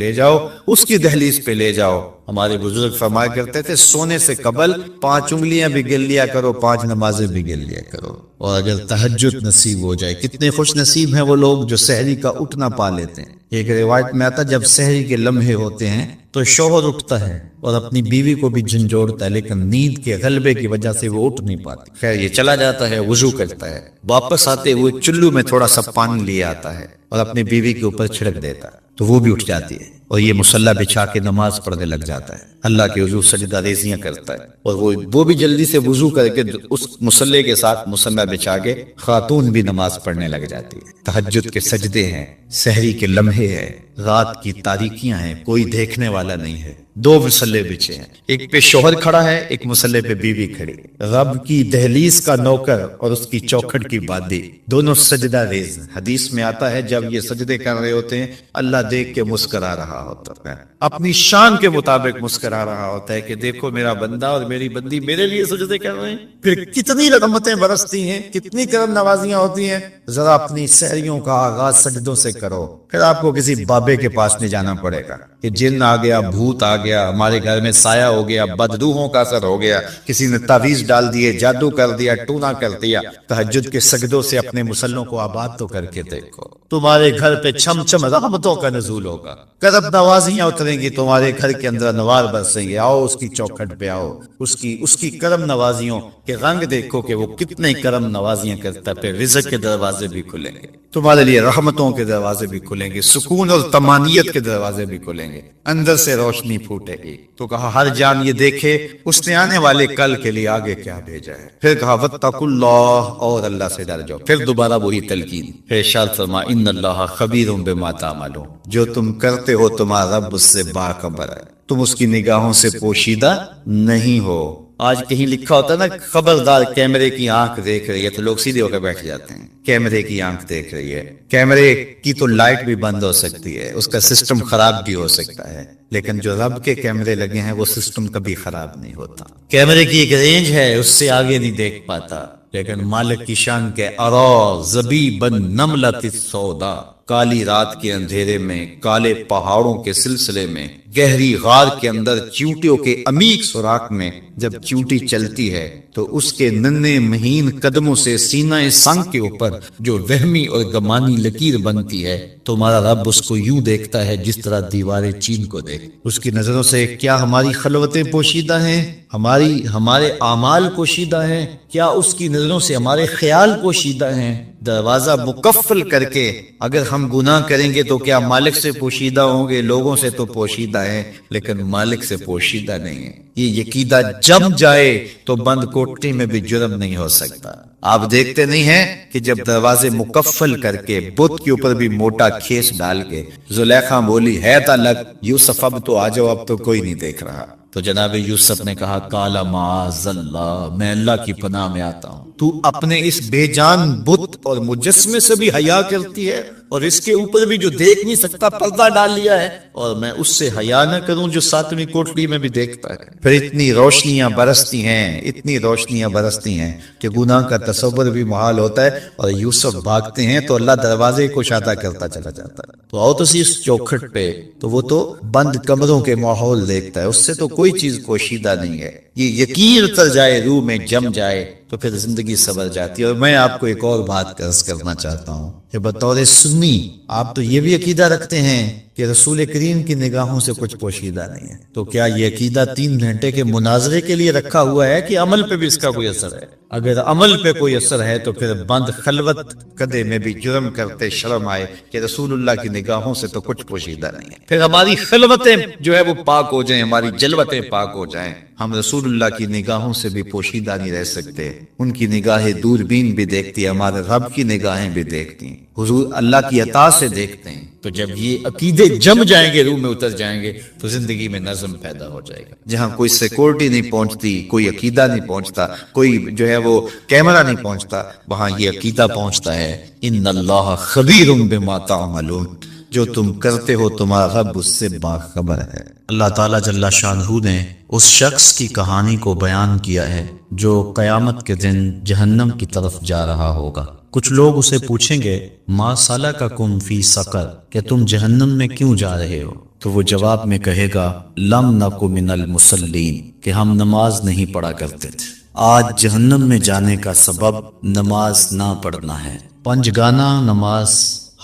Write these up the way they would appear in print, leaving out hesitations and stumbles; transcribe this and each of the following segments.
لے جاؤ، اس کی دہلیز پہ لے جاؤ۔ ہمارے بزرگ فرمایا کرتے تھے سونے سے قبل 5 انگلیاں بھی گن لیا کرو، 5 نمازیں بھی گن لیا کرو۔ اور اگر تہجد نصیب ہو جائے، کتنے خوش نصیب ہیں وہ لوگ جو سحری کا اٹھنا پا لیتے ہیں۔ ایک روایت میں آتا جب سحری کے لمحے ہوتے ہیں تو شوہر اٹھتا ہے اور اپنی بیوی کو بھی جھنجھوڑتا ہے، لیکن نیند کے غلبے کی وجہ سے وہ اٹھ نہیں پاتی۔ خیر یہ چلا جاتا ہے، وضو کرتا ہے، واپس آتے ہوئے چلو میں تھوڑا سا پانی لے آتا ہے اور اپنی بیوی کے اوپر چھڑک دیتا ہے تو وہ بھی اٹھ جاتی ہے، اور یہ مصلی بچھا کے نماز پڑھنے لگ جاتا ہے، اللہ کے حضور سجدہ ریزیاں کرتا ہے، اور وہ بھی جلدی سے وضو کر کے اس مصلی کے ساتھ مصلی بچھا کے خاتون بھی نماز پڑھنے لگ جاتی ہے۔ تہجد کے سجدے ہیں، سحری کے لمحے ہیں، رات کی تاریکیاں ہیں، کوئی دیکھنے والا نہیں ہے، 2 مصلے بچھے ہیں، ایک پہ شوہر کھڑا ہے، ایک مصلے پہ بیوی کھڑی ہے، رب کی دہلیز کا نوکر اور اس کی چوکھٹ کی بادی دونوں سجدہ ریز۔ حدیث میں آتا ہے جب یہ سجدے کر رہے ہوتے ہیں اللہ دیکھ کے مسکرا رہا ہوتا ہے، اپنی شان کے مطابق مسکرا رہا ہوتا ہے کہ دیکھو میرا بندہ اور میری بندی میرے لیے سجدے کر رہے ہیں۔ پھر کتنی رحمتیں برستی ہیں، کتنی کرم نوازیاں ہوتی ہیں۔ ذرا اپنی سحریوں کا آغاز سجدوں سے کرو، پھر آپ کو کسی بابے کے پاس نہیں جانا پڑے گا کہ جن آ گیا، بھوت آ گیا، ہمارے گھر میں سایہ ہو گیا، بدروحوں کا اثر ہو گیا، کسی نے تعویذ ڈال دیے، جادو کر دیا، ٹونا کر دیا۔ تہجد کے سجدوں سے اپنے مسلوں کو آباد تو کر کے دیکھو، تمہارے گھر پہ چھم چھم رحمتوں کا نزول ہوگا، کرب نوازیاں اتریں گی، تمہارے گھر کے اندر انوار برسیں گے۔ آؤ اس کی چوکھٹ پہ آؤ، اس کی کرم نوازیوں کے رنگ دیکھو کہ وہ کتنے کرم نوازیاں کرتا ہے۔ پھر رزق کے دروازے بھی کھلیں گے تمہارے لیے، رحمتوں کے دروازے بھی کھلیں گے، سکون اور طمانینت کے دروازے بھی کھلیں گے، اندر سے روشنی پھوٹے گی۔ تو کہا ہر جان یہ دیکھے اس نے آنے والے کل کے لیے آگے کیا بھیجا ہے۔ پھر کہا واتقوا اللہ، اور اللہ سے ڈر جاؤ۔ پھر دوبارہ وہی تلقین، پھر ارشاد فرما ان اللہ خبیر بما تعملون، جو تم کرتے ہو تمہارا رب اس سے باخبر ہے، تم اس کی نگاہوں سے پوشیدہ نہیں ہو۔ آج کہیں لکھا ہوتا ہے نا خبردار کیمرے کی آنکھ دیکھ رہی ہے، تو لوگ سیدھے ہو کے بیٹھ جاتے ہیں، کیمرے کی آنکھ دیکھ رہی ہے۔ کیمرے کی تو لائٹ بھی بند ہو سکتی ہے، اس کا سسٹم خراب بھی ہو سکتا ہے، لیکن جو رب کے کیمرے لگے ہیں وہ سسٹم کبھی خراب نہیں ہوتا۔ کیمرے کی ایک رینج ہے، اس سے آگے نہیں دیکھ پاتا، لیکن مالک کی شان کے ارا زبیبا نملۃ السودا، کالی رات کے اندھیرے میں، کالے پہاڑوں کے سلسلے میں، گہری غار کے اندر چیونٹیوں کے عمیق سوراخ میں جب چیونٹی چلتی ہے تو اس کے ننھے مہین قدموں سے سینہ سنگ کے اوپر جو وہمی اور گمانی لکیر بنتی ہے، تمہارا رب اس کو یوں دیکھتا ہے جس طرح دیواریں چین کو دیکھ۔ اس کی نظروں سے کیا ہماری خلوتیں پوشیدہ ہیں، ہمارے اعمال پوشیدہ ہیں، کیا اس کی نظروں سے ہمارے خیال پوشیدہ ہیں؟ دروازہ مقفل کر کے اگر ہم گناہ کریں گے تو کیا مالک سے پوشیدہ ہوں گے؟ لوگوں سے تو پوشیدہ ہیں لیکن مالک سے پوشیدہ نہیں ہے۔ یہ عقیدہ جم جائے تو بند کوٹری میں بھی جرم نہیں ہو سکتا۔ آپ دیکھتے نہیں ہیں کہ جب دروازے مقفل کر کے بت کے اوپر بھی موٹا کھیس ڈال کے زلیخا بولی ہے تلک یوسف اب تو آ جاؤ، اب تو کوئی نہیں دیکھ رہا، تو جناب یوسف نے کہا کالا معاذ اللہ، میں اللہ کی پناہ میں آتا ہوں، تو اپنے اس بے جان بت اور مجسمے سے بھی حیا کرتی ہے، اور اس کے اوپر بھی جو دیکھ نہیں سکتا پردہ ڈال لیا ہے، اور میں اس سے حیا نہ کروں جو 7ویں کوٹری میں بھی دیکھتا ہے۔ پھر اتنی روشنیاں برستی ہیں، اتنی روشنیاں برستی ہیں کہ گناہ کا تصور بھی محال ہوتا ہے، اور یوسف بھاگتے ہیں تو اللہ دروازے کو کشادہ کرتا چلا جاتا ہے۔ تو آؤ تو اس چوکھٹ پہ، تو وہ تو بند کمروں کے ماحول دیکھتا ہے، اس سے تو کوئی چیز پوشیدہ نہیں ہے۔ یہ یقین اتر جائے، روح میں جم جائے تو پھر زندگی سنور جاتی ہے۔ اور میں آپ کو ایک اور بات عرض کرنا چاہتا ہوں کہ بطور سنی آپ تو یہ بھی عقیدہ رکھتے ہیں کہ رسول کریم کی نگاہوں سے کچھ پوشیدہ نہیں ہے، تو کیا یہ عقیدہ 3 گھنٹے کے مناظرے کے لیے رکھا ہوا ہے کہ عمل پہ بھی اس کا کوئی اثر ہے؟ اگر عمل پہ کوئی اثر ہے تو پھر بند خلوت کدے میں بھی جرم کرتے شرم آئے کہ رسول اللہ کی نگاہوں سے تو کچھ پوشیدہ نہیں ہے۔ پھر ہماری خلوتیں جو ہے وہ پاک ہو جائیں، ہماری جلوتیں پاک ہو جائیں، ہم رسول اللہ کی نگاہوں سے بھی پوشیدہ نہیں رہ سکتے۔ ان کی نگاہیں دوربین بھی دیکھتی ہے، ہمارے رب کی نگاہیں بھی دیکھتی ہیں، حضور اللہ کی عطا سے دیکھتے ہیں۔ تو جب یہ عقیدے جم جائیں گے، روح میں اتر جائیں گے، تو زندگی میں نظم پیدا ہو جائے گا۔ جہاں کوئی سیکورٹی نہیں پہنچتی، کوئی عقیدہ نہیں پہنچتا، کوئی جو ہے وہ کیمرہ نہیں پہنچتا، وہاں یہ عقیدہ پہنچتا ہے ان اللہ خبیر بما تعملون، جو تم کرتے ہو تمہارا رب اس سے باخبر ہے۔ اللہ تعالیٰ جل شانہ نے اس شخص کی کہانی کو بیان کیا ہے جو قیامت کے دن جہنم کی طرف جا رہا ہوگا۔ کچھ لوگ اسے پوچھیں گے ما سلککم فی سقر، کہ تم جہنم میں کیوں جا رہے ہو؟ تو وہ جواب میں کہے گا لم نکو من المصلین، کہ ہم نماز نہیں پڑھا کرتے تھے۔ آج جہنم میں جانے کا سبب نماز نہ پڑھنا ہے۔ پنجگانہ نماز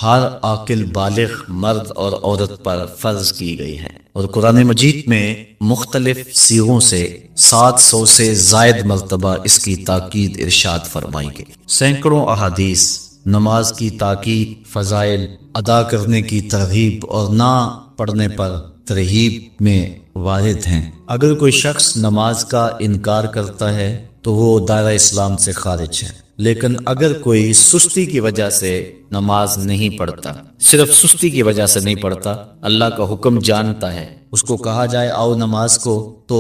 ہر عاقل بالغ مرد اور عورت پر فرض کی گئی ہے، اور قرآن مجید میں مختلف صیغوں سے 700 سے زائد مرتبہ اس کی تاکید ارشاد فرمائی گئی۔ سینکڑوں احادیث نماز کی تاکید، فضائل، ادا کرنے کی ترغیب اور نہ پڑھنے پر ترہیب میں وارد ہیں۔ اگر کوئی شخص نماز کا انکار کرتا ہے تو وہ دائرہ اسلام سے خارج ہے، لیکن اگر کوئی سستی کی وجہ سے نماز نہیں پڑھتا، صرف سستی کی وجہ سے نہیں پڑھتا، اللہ کا حکم جانتا ہے، اس کو کہا جائے آؤ نماز کو، تو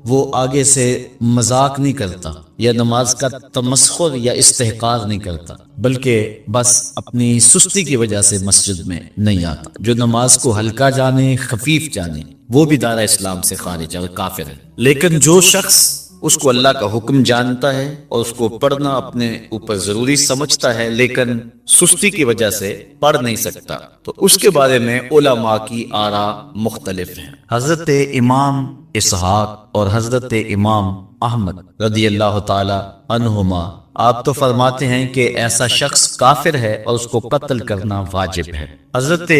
وہ آگے سے مذاق نہیں کرتا یا نماز کا تمسخر یا استحقار نہیں کرتا، بلکہ بس اپنی سستی کی وجہ سے مسجد میں نہیں آتا۔ جو نماز کو ہلکا جانے، خفیف جانے، وہ بھی دائرہ اسلام سے خارج ہے اور کافر ہے۔ لیکن جو شخص اس کو اللہ کا حکم جانتا ہے اور اس کو پڑھنا اپنے اوپر ضروری سمجھتا ہے لیکن سستی کی وجہ سے پڑھ نہیں سکتا، تو اس کے بارے میں علماء کی آراء مختلف ہیں۔ حضرت امام اسحاق اور حضرت امام احمد رضی اللہ تعالی عنہما آپ تو فرماتے ہیں کہ ایسا شخص کافر ہے اور اس کو قتل کرنا واجب ہے۔ حضرت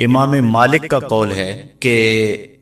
امام مالک کا قول ہے کہ،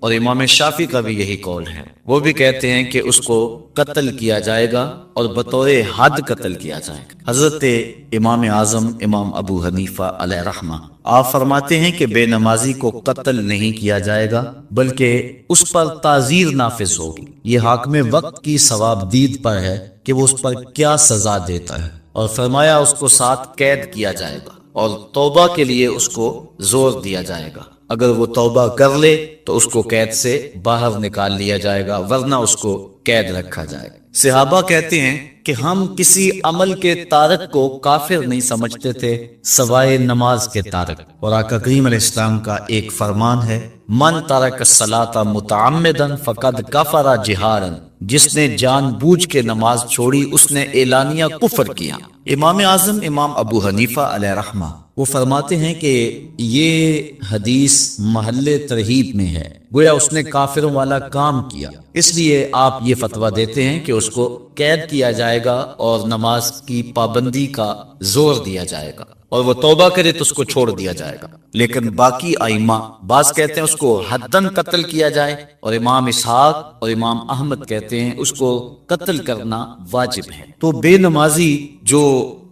اور امام شافعی کا بھی یہی قول ہے، وہ بھی کہتے ہیں کہ اس کو قتل کیا جائے گا اور بطور حد قتل کیا جائے گا۔ حضرت امام اعظم امام ابو حنیفہ علیہ رحمہ آپ فرماتے ہیں کہ بے نمازی کو قتل نہیں کیا جائے گا بلکہ اس پر تعزیر نافذ ہوگی۔ یہ حاکم وقت کی ثوابدید پر ہے کہ وہ اس پر کیا سزا دیتا ہے، اور فرمایا اس کو ساتھ قید کیا جائے گا اور توبہ کے لیے اس کو زور دیا جائے گا۔ اگر وہ توبہ کر لے تو اس کو قید سے باہر نکال لیا جائے گا، ورنہ اس کو قید رکھا جائے گا۔ صحابہ کہتے ہیں کہ ہم کسی عمل کے تارک کو کافر نہیں سمجھتے تھے سوائے نماز کے تارک، اور آقا کریم علیہ السلام کا ایک فرمان ہے من ترک الصلاۃ متعمدا فقد کفر جہارا، جس نے جان بوجھ کے نماز چھوڑی اس نے اعلانیہ کفر کیا۔ امام اعظم امام ابو حنیفہ علیہ رحمہ وہ فرماتے ہیں کہ یہ حدیث محل ترہیب میں ہے، گویا اس نے کافروں والا کام کیا، اس لیے آپ یہ فتویٰ دیتے ہیں کہ اس کو قید کیا جائے گا اور نماز کی پابندی کا زور دیا جائے گا، اور وہ توبہ کرے تو اس کو چھوڑ دیا جائے گا۔ لیکن باقی ائمہ بعض کہتے ہیں اس کو حداً قتل کیا جائے، اور امام اسحاق اور امام احمد کہتے ہیں اس کو قتل کرنا واجب ہے۔ تو بے نمازی جو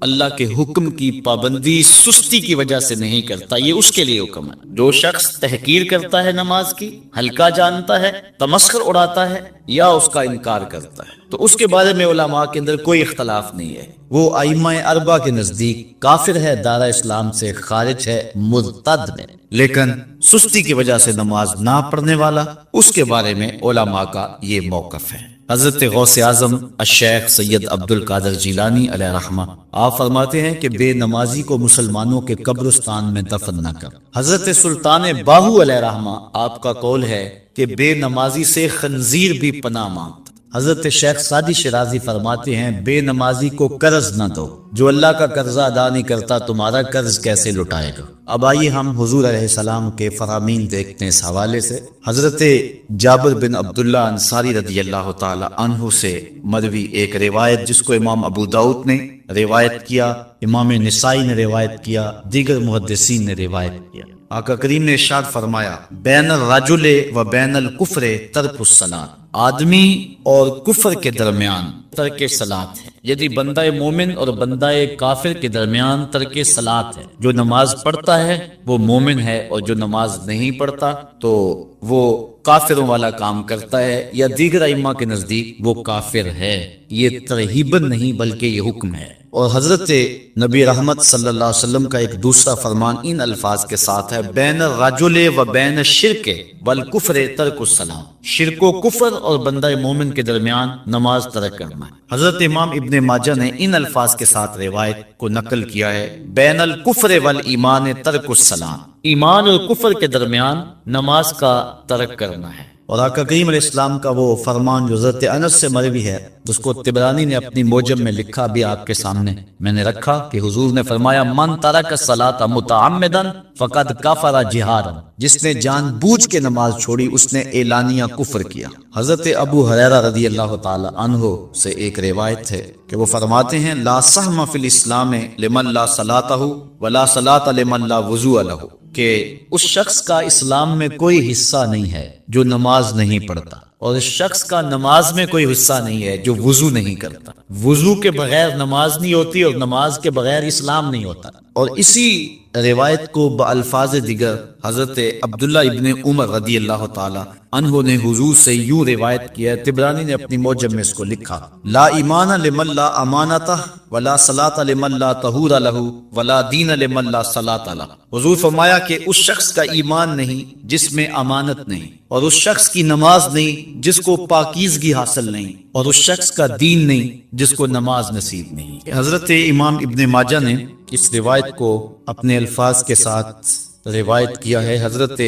اللہ کے حکم کی پابندی سستی کی وجہ سے نہیں کرتا، یہ اس کے لیے حکم ہے۔ جو شخص تحقیر کرتا ہے نماز کی، ہلکا جانتا ہے، تمسخر اڑاتا ہے یا اس کا انکار کرتا ہے، تو اس کے بارے میں علماء کے اندر کوئی اختلاف نہیں ہے، وہ ائمہ اربعہ کے نزدیک کافر ہے، دائرہ اسلام سے خارج ہے، مرتد ہے۔ لیکن سستی کی وجہ سے نماز نہ پڑھنے والا، اس کے بارے میں علماء کا یہ موقف ہے۔ حضرت غوث اعظم الشیخ سید عبد القادر جیلانی علیہ رحمہ آپ فرماتے ہیں کہ بے نمازی کو مسلمانوں کے قبرستان میں دفن نہ کر۔ حضرت سلطان باہو علیہ رحمہ آپ کا قول ہے کہ بے نمازی سے خنزیر بھی پناہ مانگتا۔ حضرت شیخ سعدی شرازی فرماتے ہیں بے نمازی کو قرض نہ دو، جو اللہ کا قرضہ ادا نہیں کرتا تمہارا قرض کیسے لٹائے گا۔ اب آئیے ہم حضور علیہ السلام کے فرامین دیکھتے ہیں اس حوالے سے۔ حضرت جابر بن عبداللہ انصاری رضی اللہ تعالی عنہ سے مروی ایک روایت جس کو امام ابو داؤد نے روایت کیا، امام نسائی نے روایت کیا، دیگر محدثین نے روایت کیا۔ آقا کریم نے ارشاد فرمایا بین الرجل و بین الکفر ترک الصلاۃ، آدمی اور کفر کے درمیان ترک صلاۃ ہے، یعنی بندہ مومن اور بندہ کافر کے درمیان ترک صلاۃ ہے۔ جو نماز پڑھتا ہے وہ مومن ہے، اور جو نماز نہیں پڑھتا تو وہ کافروں والا کام کرتا ہے، یا دیگر ائمہ کے نزدیک وہ کافر ہے۔ یہ ترہیباً نہیں بلکہ یہ حکم ہے۔ اور حضرت نبی رحمت صلی اللہ علیہ وسلم کا ایک دوسرا فرمان ان الفاظ کے ساتھ ہے بین الرجل و بین الشرک والکفر ترک الصلاۃ، شرک و کفر اور بندہ مومن کے درمیان نماز ترک کرنا ہے۔ حضرت امام ابن ماجہ نے ان الفاظ کے ساتھ روایت کو نقل کیا ہے بین الکفر والایمان ترک الصلاۃ، ایمان اور کفر کے درمیان نماز کا ترک کرنا ہے۔ اور آقا کریم علیہ السلام کا وہ فرمان جو حضرت انس سے مروی ہے، اس کو طبرانی نے اپنی موجم میں لکھا بھی آپ کے سامنے میں نے رکھا کہ حضور نے فرمایا من ترک الصلاۃ متعمدا فقد کفر جہارا، جس نے جان بوجھ کے نماز چھوڑی اس نے اعلانیہ کفر کیا۔ حضرت ابو ہریرہ رضی اللہ تعالی عنہ سے ایک روایت ہے کہ وہ فرماتے ہیں لا سہم فی الاسلام لمن لا صلاۃ ولا صلاۃ لمن لا وضوء لہ، کہ اس شخص کا اسلام میں کوئی حصہ نہیں ہے جو نماز نہیں پڑھتا، اور اس شخص کا نماز میں کوئی حصہ نہیں ہے جو وضو نہیں کرتا۔ وضو کے بغیر نماز نہیں ہوتی اور نماز کے بغیر اسلام نہیں ہوتا۔ اور اسی روایت کو بالفاظ دیگر حضرت عبداللہ ابن عمر رضی اللہ تعالی عنہ نے حضور سے یوں روایت کیا ہے، طبرانی نے اپنی موجم میں اس کو لکھا لا ایمان لمن لا امانتہ ولا صلاۃ لمن لا طہور لہ ولا دین لمن لا صلاۃ لہ۔ حضور فرمایا کہ اس شخص کا ایمان نہیں جس میں امانت نہیں، اور اس شخص کی نماز نہیں جس کو پاکیزگی حاصل نہیں، اور اس شخص کا دین نہیں جس کو نماز نصیب نہیں۔ حضرت امام ابن ماجہ نے اس روایت کو اپنے الفاظ کے ساتھ روایت کیا ہے۔ حضرت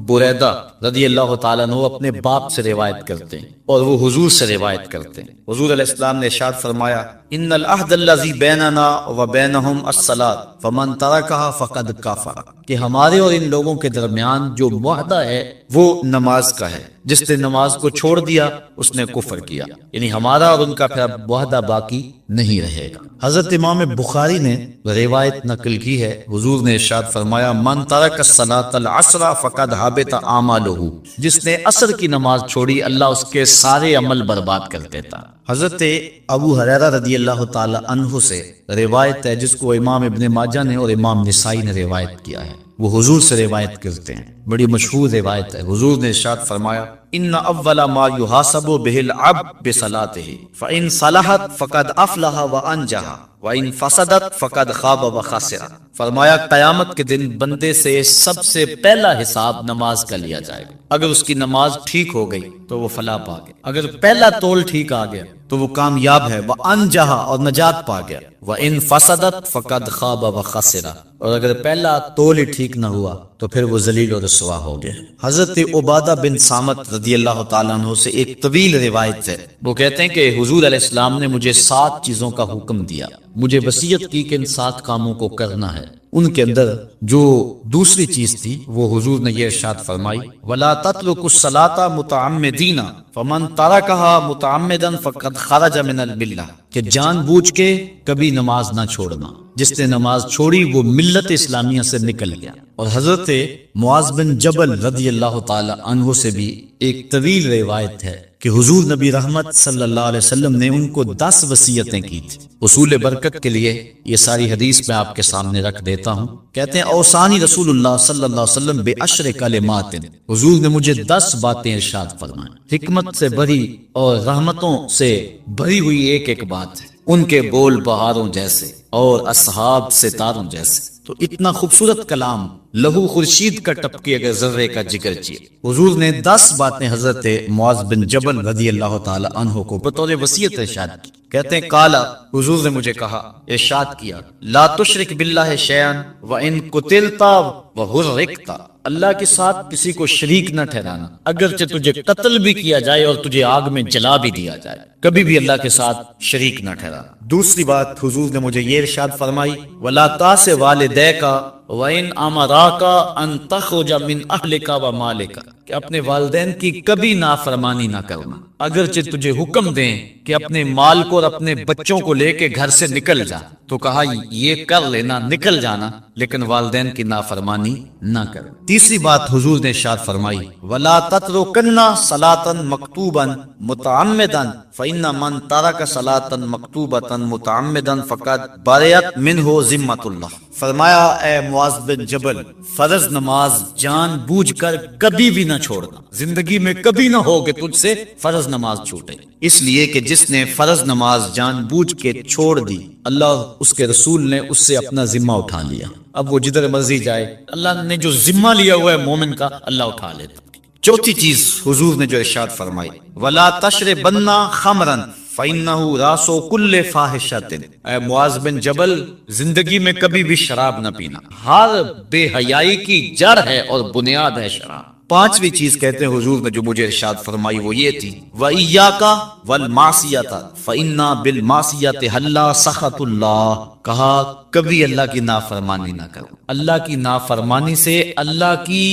بریدہ رضی اللہ تعالیٰ عنہ اپنے باپ سے روایت کرتے ہیں اور وہ حضور سے روایت کرتے ہیں۔ حضور علیہ السلام نے ارشاد فرمایا ان العہد الذی بیننا وبینہم الصلاۃ فمن ترکہا فقد کفر، کہ ہمارے اور ان لوگوں کے درمیان جو معاہدہ ہے وہ نماز کا ہے، جس نے نماز کو چھوڑ دیا اس نے کفر کیا، یعنی ہمارا اور ان کا پھر اب معاہدہ باقی نہیں رہے گا۔ حضرت امام بخاری نے روایت نقل کی ہے، حضور نے ارشاد فرمایا من ترک الصلاۃ العصر فقد حبط اعمالہ، جس نے عصر کی نماز چھوڑی اللہ اس کے سارے عمل برباد کر دیتا۔ حضرت ابو ہریرہ رضی اللہ تعالی عنہ سے روایت ہے جس کو امام ابن ماجہ نے اور امام نسائی نے روایت کیا ہے، وہ حضور سے روایت کرتے ہیں، بڑی مشہور روایت ہے۔ حضور نے ارشاد فرمایا ان اول ما یحاسب به العبد بصلاته فان صلحت فقد افلح وانجح وان فسدت فقد خاب وخسر۔ فرمایا قیامت کے دن بندے سے سب سے پہلا حساب نماز کا لیا جائے گا، اگر اس کی نماز ٹھیک ہو گئی تو وہ فلاح پا گیا، اگر پہلا تول ٹھیک آ گیا تو وہ کامیاب ہے، وانجح اور نجات پا گیا، وان فسدت فقد خاب وخسر، اور اگر پہلا تول ہی ٹھیک نہ ہوا تو پھر وہ ذلیل و رسوا ہو گیا۔ حضرت عبادہ بن صامت رضی اللہ تعالیٰ عنہ سے ایک طویل روایت ہے، وہ کہتے ہیں کہ حضور علیہ السلام نے مجھے 7 چیزوں کا حکم دیا، مجھے وصیت کی کہ ان 7 کاموں کو کرنا ہے۔ ان کے اندر جو دوسری چیز تھی وہ حضور نے یہ ارشاد فرمائی وَلَا تَتْرُكُوا الصَّلَاةَ مُتَعَمِّدِينَ فَمَن تَرَكَهَا مُتَعَمِّدًا فَقَدْ خَرَجَ مِنَ الْمِلَّةِ، کہ جان بوجھ کے کبھی نماز نہ چھوڑنا، جس نے نماز چھوڑی وہ ملت اسلامیہ سے نکل گیا۔ اور حضرت معاذ بن جبل رضی اللہ تعالی عنہ سے بھی ایک طویل روایت ہے کہ حضور نبی رحمت صلی اللہ علیہ وسلم نے ان کو 10 وصیتیں کی تھی۔ اصول برکت کے لیے یہ ساری حدیث میں آپ کے سامنے رکھ دیتا ہوں۔ کہتے ہیں اوصانی رسول اللہ صلی اللہ علیہ وسلم بعشر کلمات، حضور نے مجھے 10 باتیں ارشاد فرمائیں، حکمت سے بھری اور رحمتوں سے بھری ہوئی ایک ایک بات ہے، ان کے بول بہاروں جیسے اور اصحاب ستاروں جیسے۔ تو اتنا خوبصورت کلام، لہو خورشید کا ٹپکی اگر ذرے کا جگر چیئے۔ حضور نے 10 باتیں حضرت معاذ بن جبل رضی اللہ تعالی عنہ کو بطور وصیت ارشاد کی۔ کہتے ہیں کالا، حضور نے مجھے کہا، ارشاد کیا لا تشرک باللہ شیئا وان قتلت وحرقت، اللہ کے ساتھ کسی کو شریک نہ ٹھہرانا، اگرچہ تجھے قتل بھی کیا جائے اور تجھے آگ میں جلا بھی دیا جائے، کبھی بھی اللہ کے ساتھ شریک نہ ٹھہرانا۔ دوسری بات حضور نے مجھے یہ ارشاد فرمائی ولا تعص والدیک وَإِنْ أَمَرَاكَ أَن تَخْرُجَ مِنْ أَهْلِكَ وَمَالِكَ، کہ اپنے والدین کی کبھی نافرمانی نہ کرنا، اگرچہ تجھے حکم دیں کہ اپنے مال کو اور اپنے بچوں کو لے کے گھر سے نکل جا، تو کہا یہ کر لینا، نکل جانا، لیکن والدین کی نافرمانی نہ کر۔ تیسری بات حضور نے ارشاد فرمائی وَلَا تَتْرُكَنَّ صَلَاةً مَكْتُوبًا مُتَعَمِّدًا فَإِنَّ مَن تَرَكَ صَلَاةً مَكْتُوبَةً مُتَعَمِّدًا فَقَدْ بَرِئَتْ مِنْهُ ذِمَّةُ اللَّهِ۔ فرمایا اے معاذ بن جبل، فرض نماز جان بوجھ کر کبھی بھی نہ چھوڑنا، زندگی میں کبھی نہ ہو کہ تجھ سے فرض نماز چھوٹے، اس لیے کہ جس نے فرض نماز جان بوجھ کے چھوڑ دی اللہ اس کے رسول نے اس سے اپنا ذمہ اٹھا لیا، اب وہ جدھر مرضی جائے، اللہ نے جو ذمہ لیا ہوا ہے مومن کا اللہ اٹھا لیتا۔ چوتھی چیز حضور نے جو ارشاد فرمائی وَلَا تَشْرِبَنَّ خَمْرًا فَإِنَّهُ رَأْسُ كُلِّ فَاحِشَةٍ، اے معاذ بن جبل زندگی میں کبھی بھی شراب نہ پینا، ہر بے حیائی کی جڑ ہے اور بنیاد ہے شراب۔ پانچویں چیز کہتے ہیں حضور نے جو مجھے ارشاد فرمائی وہ یہ تھی وَإِيَّاكَ وَالْمَعْصِيَةَ فَإِنَّا بِالْمَعْصِيَةِ حَلَّا سَخَطُ اللَّهِ، کہا کبھی اللہ کی نافرمانی نہ کرو، اللہ کی نافرمانی سے اللہ کی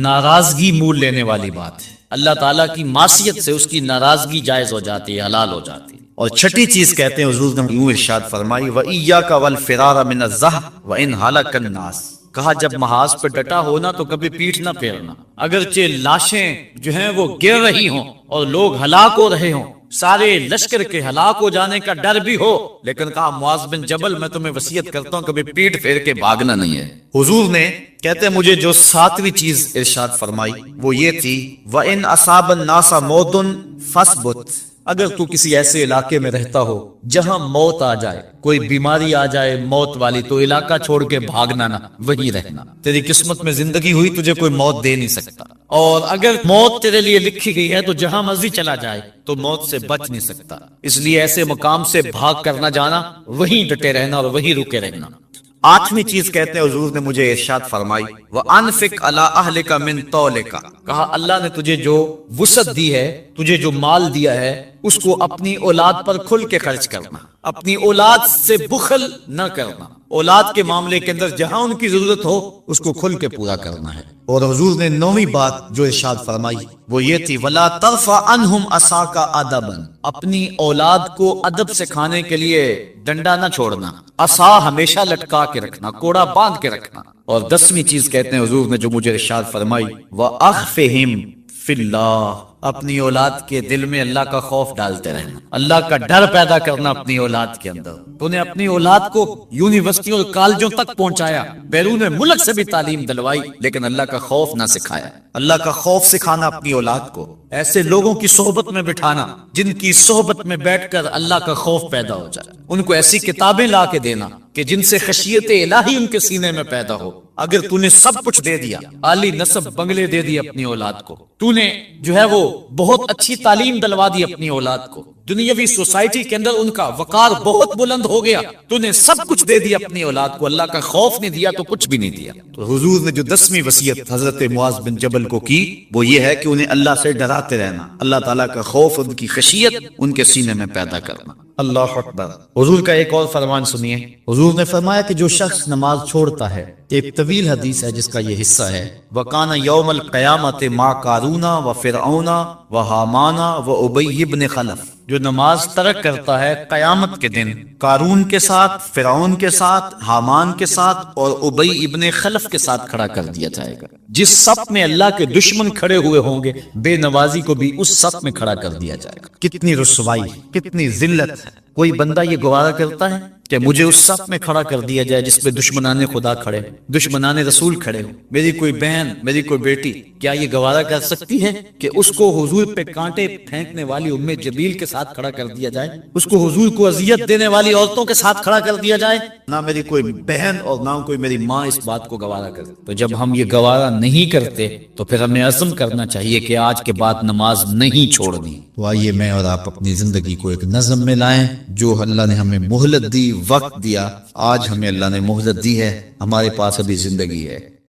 ناراضگی مول لینے والی بات ہے، اللہ تعالیٰ کی معصیت سے اس کی ناراضگی جائز ہو جاتی ہے، حلال ہو جاتی ہے۔ اور چھٹی چیز کہتے ہیں حضور نے یوں ارشاد فرمائی وَإِيَّاكَ وَالْفِرَارَ مِنَ الزَّحْفِ وَإِنْ هَلَكَ النَّاسُ، کہا جب محاذ پہ ڈٹا ہونا تو کبھی پیٹھ نہ پھیرنا، اگرچہ لاشیں جو ہیں وہ گر رہی ہوں اور لوگ ہلاک ہو رہے ہوں، سارے لشکر کے ہلاک ہو جانے کا ڈر بھی ہو، لیکن کہا معاذ بن جبل میں تمہیں وصیت کرتا ہوں کبھی پیٹ پھیر کے بھاگنا نہیں ہے۔ حضور نے کہتے ہیں مجھے جو ساتویں چیز ارشاد فرمائی وہ یہ تھی وَإِنْ أَصَابَ النَّاسَ مَوْتٌ فَاصْبُتْ، اگر تو کسی ایسے علاقے میں رہتا ہو جہاں موت آ جائے، کوئی بیماری آ جائے موت والی، تو علاقہ چھوڑ کے بھاگنا نہ، وہی رہنا، تیری قسمت میں زندگی ہوئی تجھے کوئی موت دے نہیں سکتا، اور اگر موت تیرے لیے لکھی گئی ہے تو جہاں مرضی چلا جائے تو موت سے بچ نہیں سکتا، اس لیے ایسے مقام سے بھاگ کر نہ جانا، وہیں ڈٹے رہنا اور وہیں رکے رہنا۔ آٹھویں چیز کہتے ہیں حضور نے مجھے ارشاد فرمائی وَأَنفِقْ عَلَىٰ أَهْلِكَ مِن طَوْلِكَ، کہا اللہ نے تجھے جو وسعت دی ہے، تجھے جو مال دیا ہے، اس کو اپنی اولاد پر کھل کے خرچ کرنا، اپنی اولاد سے بخل نہ کرنا، اولاد کے معاملے کے اندر جہاں ان کی ضرورت ہو اس کو کھل کے پورا کرنا ہے۔ اور حضور نے نویں بات جو ارشاد فرمائی وہ یہ تھی وَلَا تَرْفَعْ عَنْهُمْ عَصَاكَ عَدَبًا، اپنی اولاد کو ادب سکھانے کے لیے ڈنڈا نہ چھوڑنا، عصا ہمیشہ لٹکا کے رکھنا، کوڑا باندھ کے رکھنا۔ اور دسویں چیز کہتے ہیں حضور نے جو مجھے ارشاد فرمائی وَأَخْفِهِمْ فِي اللَّهِ، اپنی اولاد کے دل میں اللہ کا خوف ڈالتے رہنا، اللہ کا ڈر پیدا کرنا اپنی اولاد کے اندر۔ تو نے اپنی اولاد کو یونیورسٹیوں اور کالجوں تک پہنچایا، بیرون ملک سے بھی تعلیم دلوائی، لیکن اللہ کا خوف نہ سکھایا۔ اللہ کا خوف سکھانا اپنی اولاد کو، ایسے لوگوں کی صحبت میں بٹھانا جن کی صحبت میں بیٹھ کر اللہ کا خوف پیدا ہو جائے، ان کو ایسی کتابیں لا کے دینا کہ جن سے خشیت الہی ان کے سینے میں پیدا ہو۔ اگر تو نے سب کچھ دے دیا، عالی نسب بنگلے دے دی اپنی اولاد کو، تو نے جو ہے وہ بہت اچھی تعلیم دلوا دی اپنی اولاد کو، دنیاوی سوسائٹی کے اندر ان کا وقار بہت بلند ہو گیا، تو نے سب کچھ دے دیا اپنی اولاد کو، اللہ کا خوف نہیں دیا تو کچھ بھی نہیں دیا۔ تو حضور نے جو 10ویں وصیت حضرت معاذ بن جبل کو کی وہ یہ ہے کہ انہیں اللہ سے ڈراتے رہنا، اللہ تعالیٰ کا خوف، ان کی خشیت ان کے سینے میں پیدا کرنا۔ اللہ اکبر۔ حضور کا ایک اور فرمان سنیے، حضور نے فرمایا کہ جو شخص نماز چھوڑتا ہے، ایک طویل حدیث ہے جس کا یہ حصہ ہے، وَكَانَ يَوْمَ الْقِيَامَةِ مَعَ قَارُونَ وَفِرْعَوْنَ وَحَامَانَ وَأُبَيِّ بْنِ خَلَف، جو نماز ترک کرتا ہے قیامت کے دن قارون کے ساتھ، فرعون کے ساتھ، حامان کے ساتھ اور ابی ابن خلف کے ساتھ کھڑا کر دیا جائے گا۔ جس صف میں اللہ کے دشمن کھڑے ہوئے ہوں گے، بے نوازی کو بھی اس صف میں کھڑا کر دیا جائے گا۔ کتنی رسوائی، کتنی ذلت ہے۔ کوئی بندہ یہ گوارا کرتا ہے کہ مجھے اس صف میں کھڑا کر دیا جائے جس پہ دشمنان خدا کھڑے، دشمنان رسول کھڑے ہوں، میری کوئی بہن، میری کوئی بیٹی کیا یہ گوارا کر سکتی ہے کہ اس کو حضور پہ کانٹے پھینکنے والی ام جبیل کے ساتھ کھڑا کر دیا جائے، اس کو حضور کو اذیت دینے والی عورتوں کے ساتھ کھڑا کر دیا جائے؟ نہ میری کوئی بہن اور نہ کوئی میری ماں اس بات کو گوارا کرے۔ تو جب ہم یہ گوارا نہیں کرتے تو پھر ہمیں عزم کرنا چاہیے کہ آج کے بعد نماز نہیں چھوڑنی۔ تو آئیے میں اور آپ اپنی زندگی کو ایک نظم میں لائیں، جو اللہ نے ہمیں مہلت دی، وقت دیا، آج ہمیں اللہ نے مہلت دی ہے، ہمارے پاس ابھی زندگی ہے۔